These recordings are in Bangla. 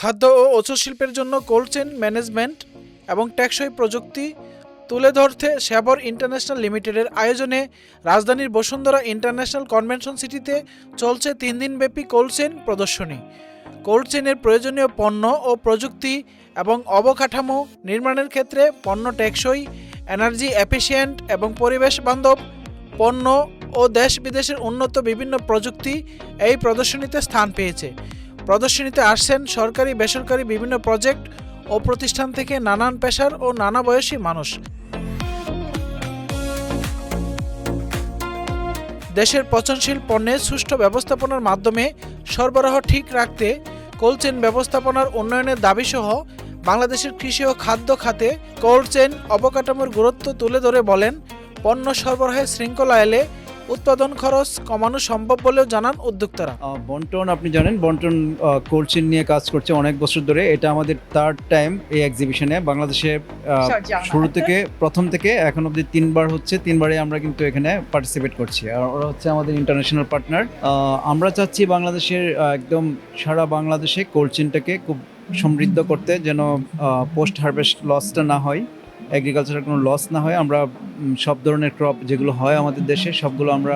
খাদ্য ও ওষুধ শিল্পের জন্য কোল্ড চেইন ম্যানেজমেন্ট এবং টেকসই প্রযুক্তি তুলে ধরতে সেবর ইন্টারন্যাশনাল লিমিটেডের আয়োজনে রাজধানীর বসুন্ধরা ইন্টারন্যাশনাল কনভেনশন সিটিতে চলছে 3 দিনব্যাপী কোল্ড চেইন প্রদর্শনী। কোল্ড চেইনের প্রয়োজনীয় পণ্য ও প্রযুক্তি এবং অবকাঠামো নির্মাণের ক্ষেত্রে পণ্য টেকসই, এনার্জি এফিশিয়েন্ট এবং পরিবেশ বান্ধব পণ্য ও দেশ বিদেশের উন্নত বিভিন্ন প্রযুক্তি এই প্রদর্শনীতে স্থান পেয়েছে। প্রদর্শনীতে আসছেন সরকারি বেসরকারি বিভিন্ন প্রজেক্ট ও প্রতিষ্ঠান থেকে নানান পেশার ও নানা বয়সী মানুষ। দেশের পচনশীল পণ্যের সুষ্ঠু ব্যবস্থাপনার মাধ্যমে সরবরাহ ঠিক রাখতে কোল্ড চেইন ব্যবস্থাপনার উন্নয়নের দাবিসহ বাংলাদেশের কৃষি ও খাদ্য খাতে কোল্ড চেইন অবকাঠামোর গুরুত্ব তুলে ধরে বলেন, পণ্য সরবরাহের শৃঙ্খলা এলে উৎপাদন খরচ কমানো সম্ভব বলেও জানান উদ্যোক্তারা। বন্টন, আপনি জানেন বন্টন কোল্ড চেইন নিয়ে কাজ করছে অনেক বছর ধরে। এটা আমাদের 3rd টাইম এই এক্সিবিশনে। বাংলাদেশে শুরু থেকে প্রথম থেকে এখন অবধি 3বার হচ্ছে, 3বারে আমরা কিন্তু এখানে পার্টিসিপেট করছি। আর ওরা হচ্ছে আমাদের ইন্টারন্যাশনাল পার্টনার। আমরা চাচ্ছি বাংলাদেশের একদম সারা বাংলাদেশে কোল্ড চেইনটাকে খুব সমৃদ্ধ করতে, যেন পোস্ট হারভেস্ট লসটা না হয়, এগ্রিকালচারের কোনো লস না হয়। আমরা সব ধরনের ক্রপ যেগুলো হয় আমাদের দেশে সবগুলো আমরা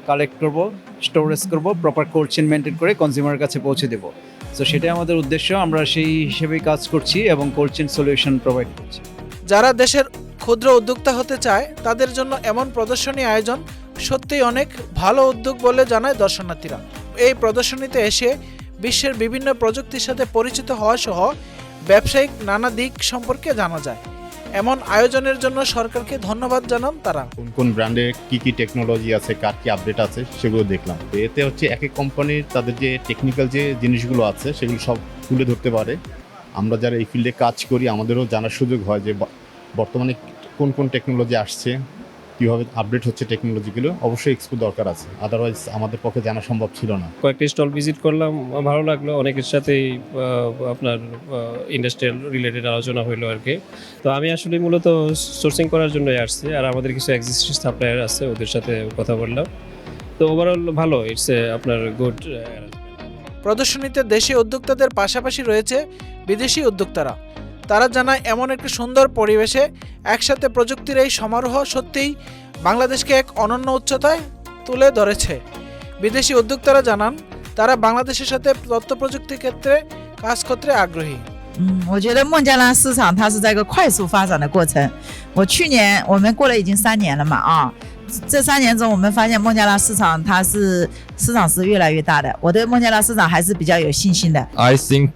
কালেক্ট করব, স্টোরেজ করব, প্রপার কোল্ড চেইন মেনটেন করে কনজিউমারের কাছে পৌঁছে দেব। তো সেটাই আমাদের উদ্দেশ্য, আমরা সেই হিসেবেই কাজ করছি এবং কোল্ড চেইন সলিউশন প্রোভাইড করছি। যারা দেশের ক্ষুদ্র উদ্যোক্তা হতে চায় তাদের জন্য এমন প্রদর্শনী আয়োজন সত্যিই অনেক ভালো উদ্যোগ বলে জানায় দর্শনার্থীরা। এই প্রদর্শনীতে এসে বিশ্বের বিভিন্ন প্রযুক্তির সাথে পরিচিত হওয়া সহ ব্যবসায়িক নানা দিক সম্পর্কে জানা যায়। এমন আয়োজনের জন্য সরকারকে ধন্যবাদ জানান তারা। কোন কোন ব্র্যান্ডে কি টেকনোলজি আছে, কার কি আপডেট আছে সেগুলো দেখলাম। এতে হচ্ছে এক এক কোম্পানির তাদের যে টেকনিক্যাল যে জিনিসগুলো আছে সেগুলো সব তুলে ধরতে পারে। আমরা যারা এই ফিল্ডে কাজ করি আমাদেরও জানার সুযোগ হয় যে বর্তমানে কোন কোন টেকনোলজি আসছে, কীভাবে আপডেট হচ্ছে টেকনোলজিগুলো। অবশ্যই এক্সপো দরকার আছে, আদারওয়াইজ আমাদের পক্ষে জানা সম্ভব ছিল না। কয়েকটা স্টল ভিজিট করলাম, ভালো লাগলো। অনেকের সাথেই আপনার ইন্ডাস্ট্রিয়াল রিলেটেড আলোচনা হইলো আর কি। তো আমি আসলে মূলত সোর্সিং করার জন্যই আসছি, আর আমাদের কিছু এক্সিস্টিং সাপ্লায়ার আছে, ওদের সাথে কথা বললাম। তো ওভারঅল ভালো, ইটস আপনার গুড। প্রদর্শনীতে দেশি উদ্যোক্তাদের পাশাপাশি রয়েছে বিদেশি উদ্যোক্তারা। তারা জানায় এমন একটি সুন্দর পরিবেশে একসাথে প্রযুক্তির এই সমারোহ সত্যিই বাংলাদেশকে এক অনন্য উচ্চতায় তুলে ধরেছে। বিদেশি উদ্যোক্তারা জানান তারা বাংলাদেশের সাথে তথ্য প্রযুক্তি ক্ষেত্রে কাজ করতে আগ্রহী।我觉得孟加拉市场它是在一个快速发展的过程。我们过了已经3年了嘛这3年中我们发现孟加拉市场市场是越来越大的，我对孟加拉市场还是比较有信心的。I think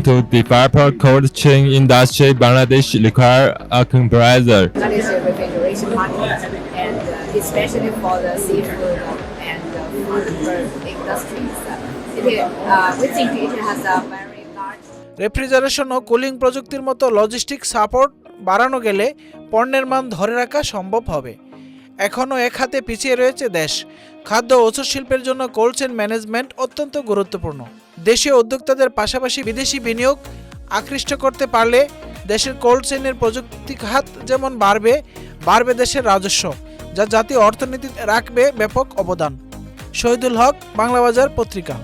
to develop a cold chain industry, Bangladesh require a compressor. That is a refrigeration market, and especially for the seafood and bird industries. We think it has a very large. Refrigeration ও কুলিং প্রযুক্তির মতো লজিস্টিক সাপোর্ট বাড়ানো গেলে পণ্যের মান ধরে রাখা সম্ভব হবে। এখনও এক হাতে পিছিয়ে রয়েছে দেশ। খাদ্য ও ওষুধ শিল্পের জন্য কোল্ড চেইন ম্যানেজমেন্ট অত্যন্ত গুরুত্বপূর্ণ। দেশীয় উদ্যোক্তাদের পাশাপাশি বিদেশি বিনিয়োগ আকৃষ্ট করতে পারলে দেশের কোল্ড চেইনের প্রযুক্তি খাত যেমন বাড়বে দেশের রাজস্ব, যা জাতীয় অর্থনীতিতে রাখবে ব্যাপক অবদান। শহীদুল হক, বাংলা বাজার পত্রিকা।